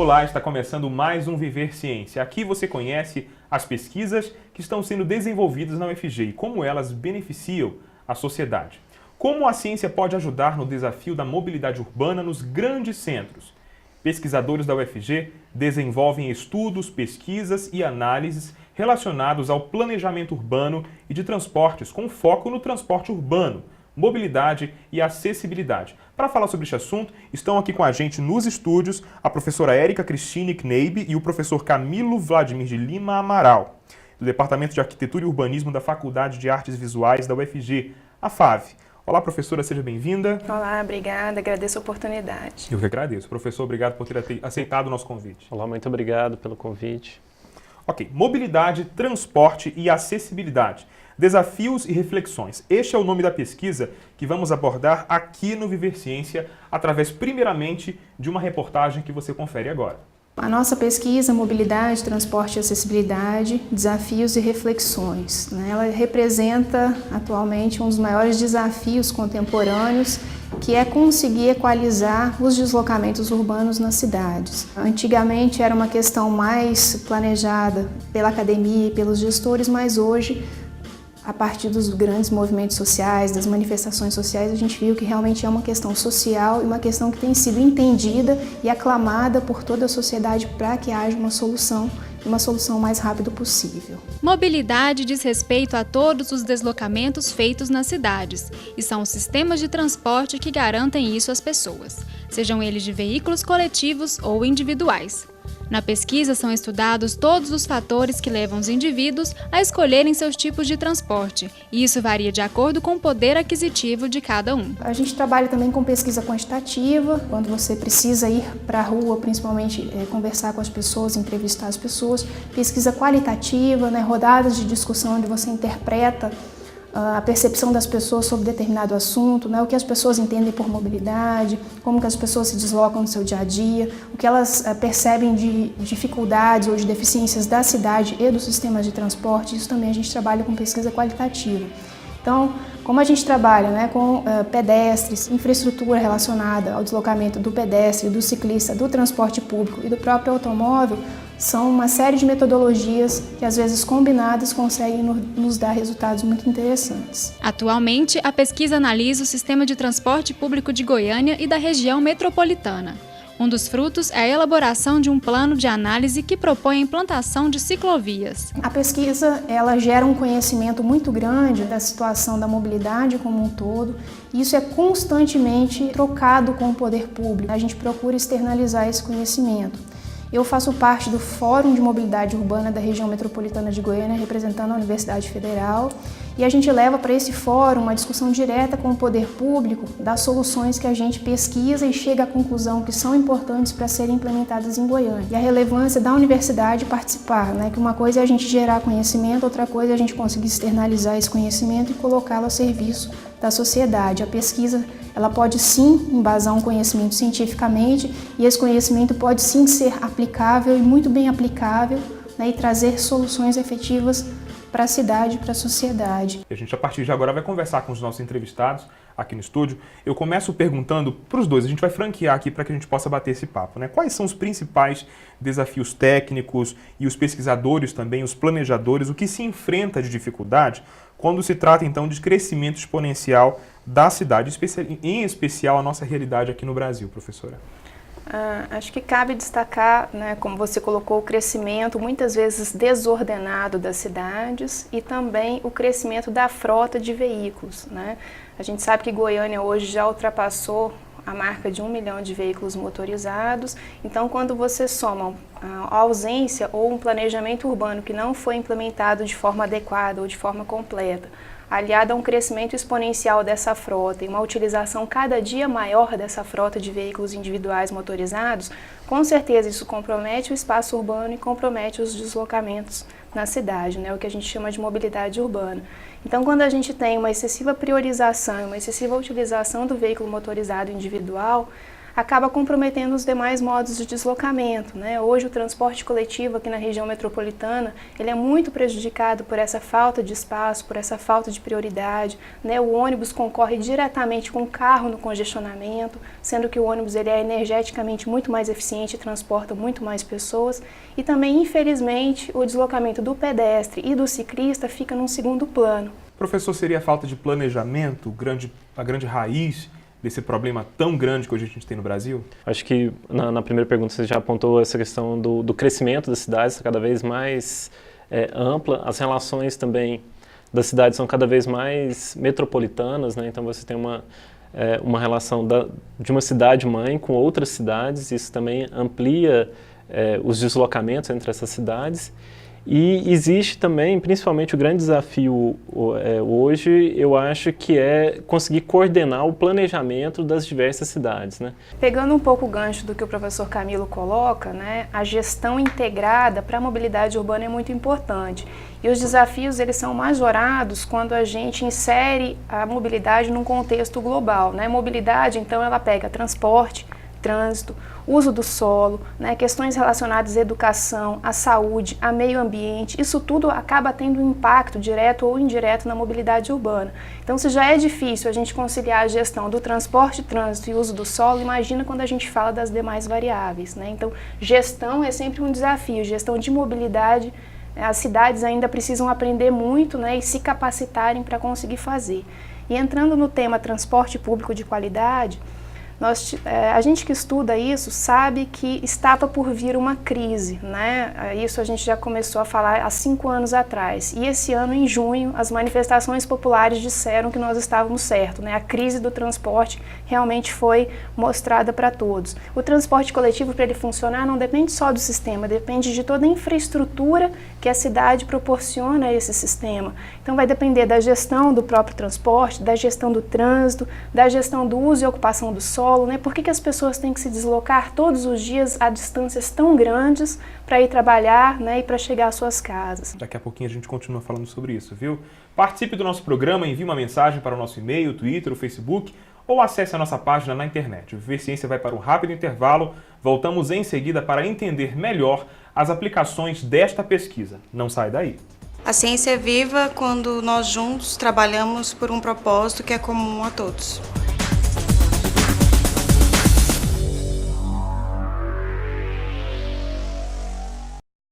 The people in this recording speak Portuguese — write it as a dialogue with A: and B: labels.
A: Olá, está começando mais um Viver Ciência. Aqui você conhece as pesquisas que estão sendo desenvolvidas na UFG e como elas beneficiam a sociedade. Como a ciência pode ajudar no desafio da mobilidade urbana nos grandes centros? Pesquisadores da UFG desenvolvem estudos, pesquisas e análises relacionados ao planejamento urbano e de transportes, com foco no transporte urbano, mobilidade e acessibilidade. Para falar sobre este assunto, estão aqui com a gente nos estúdios a professora Érica Cristine Kneibe e o professor Camilo Vladimir de Lima Amaral, do Departamento de Arquitetura e Urbanismo da Faculdade de Artes Visuais da UFG, a FAV. Olá, professora, seja bem-vinda.
B: Olá, obrigada, agradeço a oportunidade.
A: Eu que agradeço. Professor, obrigado por ter aceitado o nosso convite.
C: Olá, muito obrigado pelo convite.
A: Ok, mobilidade, transporte e acessibilidade. Desafios e reflexões. Este é o nome da pesquisa que vamos abordar aqui no Viver Ciência, através, primeiramente, de uma reportagem que você confere agora.
B: A nossa pesquisa, Mobilidade, Transporte e Acessibilidade, Desafios e Reflexões, ela representa atualmente um dos maiores desafios contemporâneos, que é conseguir equalizar os deslocamentos urbanos nas cidades. Antigamente era uma questão mais planejada pela academia e pelos gestores, mas hoje, a partir dos grandes movimentos sociais, das manifestações sociais, a gente viu que realmente é uma questão social e uma questão que tem sido entendida e aclamada por toda a sociedade para que haja uma solução mais rápido possível.
D: Mobilidade diz respeito a todos os deslocamentos feitos nas cidades e são os sistemas de transporte que garantem isso às pessoas, sejam eles de veículos coletivos ou individuais. Na pesquisa são estudados todos os fatores que levam os indivíduos a escolherem seus tipos de transporte, e isso varia de acordo com o poder aquisitivo de cada um.
B: A gente trabalha também com pesquisa quantitativa, quando você precisa ir para a rua, principalmente conversar com as pessoas, entrevistar as pessoas. Pesquisa qualitativa, rodadas de discussão onde você interpreta a percepção das pessoas sobre determinado assunto, o que as pessoas entendem por mobilidade, como que as pessoas se deslocam no seu dia a dia, o que elas percebem de dificuldades ou de deficiências da cidade e dos sistemas de transporte. Isso também a gente trabalha com pesquisa qualitativa. Então, como a gente trabalha com pedestres, infraestrutura relacionada ao deslocamento do pedestre, do ciclista, do transporte público e do próprio automóvel, são uma série de metodologias que, às vezes combinadas, conseguem nos dar resultados muito interessantes.
D: Atualmente, a pesquisa analisa o sistema de transporte público de Goiânia e da região metropolitana. Um dos frutos é a elaboração de um plano de análise que propõe a implantação de ciclovias.
B: A pesquisa ela gera um conhecimento muito grande da situação da mobilidade como um todo. E isso é constantemente trocado com o poder público. A gente procura externalizar esse conhecimento. Eu faço parte do Fórum de Mobilidade Urbana da região metropolitana de Goiânia, representando a Universidade Federal, e a gente leva para esse fórum uma discussão direta com o poder público das soluções que a gente pesquisa e chega à conclusão que são importantes para serem implementadas em Goiânia. E a relevância da universidade participar, que uma coisa é a gente gerar conhecimento, outra coisa é a gente conseguir externalizar esse conhecimento e colocá-lo a serviço da sociedade. A pesquisa ela pode sim embasar um conhecimento cientificamente e esse conhecimento pode sim ser aplicável e muito bem aplicável e trazer soluções efetivas para a cidade, para a sociedade.
A: A gente, a partir de agora, vai conversar com os nossos entrevistados aqui no estúdio. Eu começo perguntando para os dois, a gente vai franquear aqui para que a gente possa bater esse papo, Quais são os principais desafios técnicos e os pesquisadores também, os planejadores, o que se enfrenta de dificuldade quando se trata, então, de crescimento exponencial da cidade, em especial a nossa realidade aqui no Brasil, professora?
B: Acho que cabe destacar, como você colocou, o crescimento muitas vezes desordenado das cidades e também o crescimento da frota de veículos. A gente sabe que Goiânia hoje já ultrapassou a marca de 1 milhão de veículos motorizados, então quando você soma a ausência ou um planejamento urbano que não foi implementado de forma adequada ou de forma completa, aliado a um crescimento exponencial dessa frota e uma utilização cada dia maior dessa frota de veículos individuais motorizados, com certeza isso compromete o espaço urbano e compromete os deslocamentos na cidade, o que a gente chama de mobilidade urbana. Então, quando a gente tem uma excessiva priorização, uma excessiva utilização do veículo motorizado individual, acaba comprometendo os demais modos de deslocamento, né? Hoje o transporte coletivo aqui na região metropolitana, ele é muito prejudicado por essa falta de espaço, por essa falta de prioridade, né? O ônibus concorre diretamente com o carro no congestionamento, sendo que o ônibus ele é energeticamente muito mais eficiente e transporta muito mais pessoas. E também, infelizmente, o deslocamento do pedestre e do ciclista fica num segundo plano.
A: Professor, seria a falta de planejamento a grande raiz desse problema tão grande que hoje a gente tem no Brasil?
C: Acho que na primeira pergunta você já apontou essa questão do crescimento das cidades, cada vez mais ampla. As relações também das cidades são cada vez mais metropolitanas, né? Então você tem uma relação de uma cidade-mãe com outras cidades, isso também amplia os deslocamentos entre essas cidades. E existe também, principalmente o grande desafio hoje, eu acho que é conseguir coordenar o planejamento das diversas cidades, né?
B: Pegando um pouco o gancho do que o professor Camilo coloca, né, a gestão integrada para a mobilidade urbana é muito importante. E os desafios eles são majorados quando a gente insere a mobilidade num contexto global, né? Mobilidade, então, ela pega transporte, trânsito, uso do solo, né, questões relacionadas à educação, à saúde, ao meio ambiente, isso tudo acaba tendo um impacto direto ou indireto na mobilidade urbana. Então, se já é difícil a gente conciliar a gestão do transporte, trânsito e uso do solo, imagina quando a gente fala das demais variáveis, né? Então, gestão é sempre um desafio, gestão de mobilidade, as cidades ainda precisam aprender muito, né, e se capacitarem para conseguir fazer. E entrando no tema transporte público de qualidade, a gente que estuda isso sabe que estava por vir uma crise, né? Isso a gente já começou a falar há 5 anos atrás. E esse ano, em junho, as manifestações populares disseram que nós estávamos certos, né? A crise do transporte realmente foi mostrada para todos. O transporte coletivo, para ele funcionar, não depende só do sistema, depende de toda a infraestrutura que a cidade proporciona a esse sistema. Então vai depender da gestão do próprio transporte, da gestão do trânsito, da gestão do uso e ocupação do solo, né? Por que as pessoas têm que se deslocar todos os dias a distâncias tão grandes para ir trabalhar, né, e para chegar às suas casas?
A: Daqui a pouquinho a gente continua falando sobre isso, viu? Participe do nosso programa, envie uma mensagem para o nosso e-mail, Twitter, o Facebook ou acesse a nossa página na internet. O Viver Ciência vai para um rápido intervalo. Voltamos em seguida para entender melhor as aplicações desta pesquisa. Não sai daí.
E: A ciência é viva quando nós juntos trabalhamos por um propósito que é comum a todos.